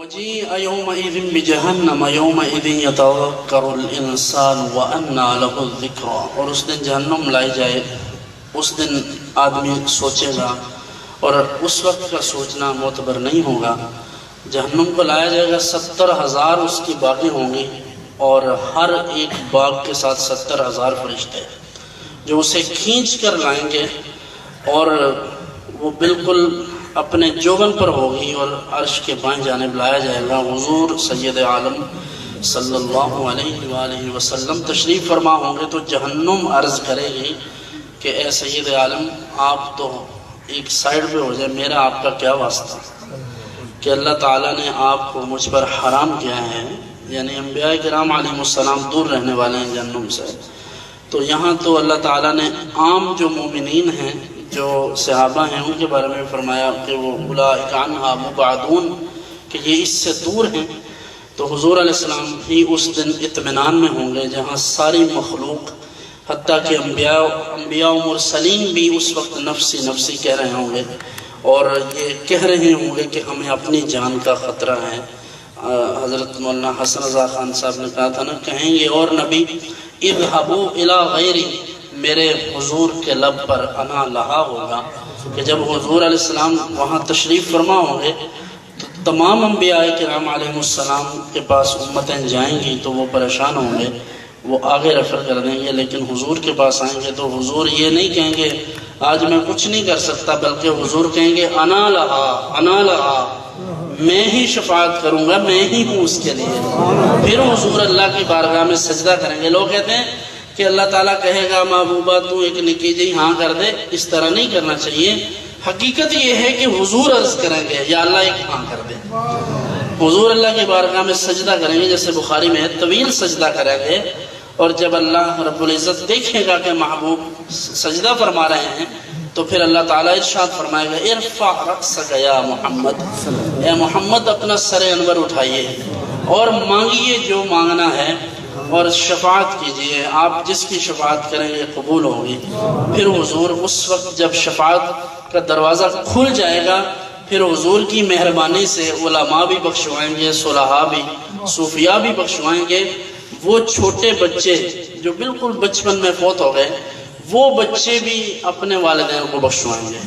وجيء يومئذ بجهنم يومئذ يتذكر الانسان وانى له الذكرى، اور اس دن جہنم لائی جائے، اس دن آدمی سوچے گا اور اس وقت کا سوچنا معتبر نہیں ہوگا۔ جہنم کو لایا جائے گا، 70,000 اس کی باغیں ہوں گی اور ہر ایک باغ کے ساتھ 70,000 فرشتے جو اسے کھینچ کر لائیں گے، اور وہ بالکل اپنے جوگن پر ہوگی اور عرش کے بائیں جانب لایا جائے گا۔ حضور سید عالم صلی اللہ علیہ وآلہ وسلم تشریف فرما ہوں گے تو جہنم عرض کرے گی کہ اے سید عالم، آپ تو ایک سائیڈ پہ ہو جائے، میرا آپ کا کیا واسطہ کہ اللہ تعالیٰ نے آپ کو مجھ پر حرام کیا ہے۔ یعنی انبیاء کرام علیہ السلام دور رہنے والے ہیں جہنم سے، تو یہاں تو اللہ تعالیٰ نے عام جو مومنین ہیں، جو صحابہ ہیں، ان کے بارے میں فرمایا کہ وہ اولئک عنہا مبعدون، کہ یہ اس سے دور ہیں۔ تو حضور علیہ السلام ہی اس دن اطمینان میں ہوں گے جہاں ساری مخلوق، حتیٰ کہ انبیاء و مرسلین بھی اس وقت نفسی نفسی کہہ رہے ہوں گے، اور یہ کہہ رہے ہوں گے کہ ہمیں اپنی جان کا خطرہ ہے۔ حضرت مولانا حسن رضا خان صاحب نے کہا تھا نا، کہیں گے اور نبی اذهبوا الی غیری، میرے حضور کے لب پر انا لہا ہوگا کہ جب حضور علیہ السلام وہاں تشریف فرما ہوں گے تو تمام انبیاء کرام علیہ السلام کے پاس امتیں جائیں گی تو وہ پریشان ہوں گے، وہ آگے ریفر کر دیں گے، لیکن حضور کے پاس آئیں گے تو حضور یہ نہیں کہیں گے آج میں کچھ نہیں کر سکتا، بلکہ حضور کہیں گے انا لہا، میں ہی شفاعت کروں گا، میں ہی ہوں اس کے لیے۔ پھر حضور اللہ کی بارگاہ میں سجدہ کریں گے۔ لوگ کہتے ہیں کہ اللہ تعالیٰ کہے گا محبوبہ تو ایک نکی جی ہاں کر دے، اس طرح نہیں کرنا چاہیے۔ حقیقت یہ ہے کہ حضور عرض کریں گے یا اللہ ایک ہاں کر دے۔ حضور اللہ کی بارگاہ میں سجدہ کریں گے، جیسے بخاری میں ہے، طویل سجدہ کریں گے، اور جب اللہ رب العزت دیکھے گا کہ محبوب سجدہ فرما رہے ہیں تو پھر اللہ تعالیٰ ارشاد فرمائے گا ارفع رأسک یا محمد، اے محمد اپنا سر انور اٹھائیے اور مانگیے جو مانگنا ہے، اور شفاعت کیجئے، آپ جس کی شفاعت کریں گے قبول ہوگی۔ پھر حضور اس وقت جب شفاعت کا دروازہ کھل جائے گا، پھر حضور کی مہربانی سے علماء بھی بخشوائیں گے، صلحاء بھی، صوفیاء بھی بخشوائیں گے۔ وہ چھوٹے بچے جو بالکل بچپن میں فوت ہو گئے، وہ بچے بھی اپنے والدین کو بخشوائیں گے۔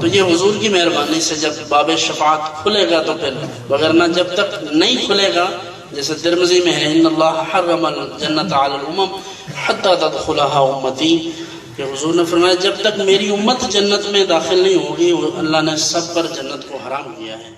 تو یہ حضور کی مہربانی سے جب باب شفاعت کھلے گا تو پھر، وگرنہ جب تک نہیں کھلے گا، جیسے ترمذی میں ہے ان اللہ حرم الجنت علی الامم حتی تدخلها امتی، کہ حضور نے فرمایا جب تک میری امت جنت میں داخل نہیں ہوگی اللہ نے سب پر جنت کو حرام کیا ہے۔